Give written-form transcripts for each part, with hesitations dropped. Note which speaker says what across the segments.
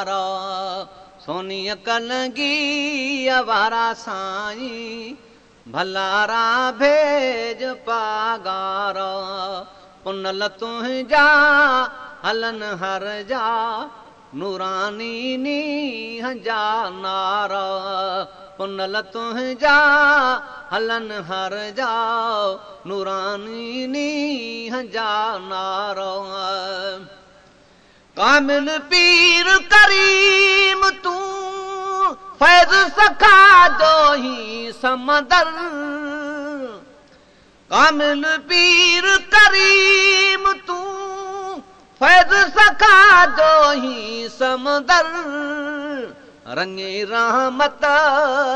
Speaker 1: Sony कलगी अवारा साईं भलारा भेज पागार पुनल तुंहिंजा हलन हर जा नूरानी नीह जा नार पुनल तुंहिंजा हलन हर जा नूरानी नीह जा नार कामिल पीर करीम तू फैज सखा जो ही समंदर कामिल पीर करीम तू फैज सखा जो ही समंदर रंगे रहमत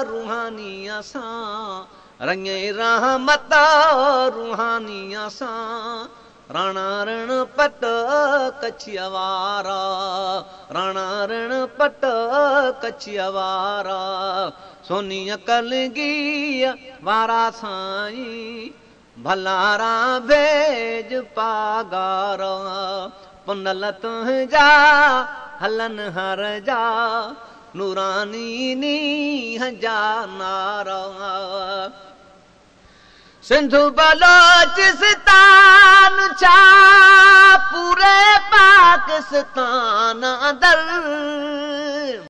Speaker 1: रूहानी असां रंगे रहमत रूहानी असां राणा रण पट कच्छिया वारा राणा रण पट कच्छिया वारा सोनी कलगी वारा साईं भलारा भेज पागार पुनल तुंहिंजा हलन हर जा नूरानी नीह जा नारा सिंधु बलोचिस्तान छा पूरे पाकिस्तान अंदर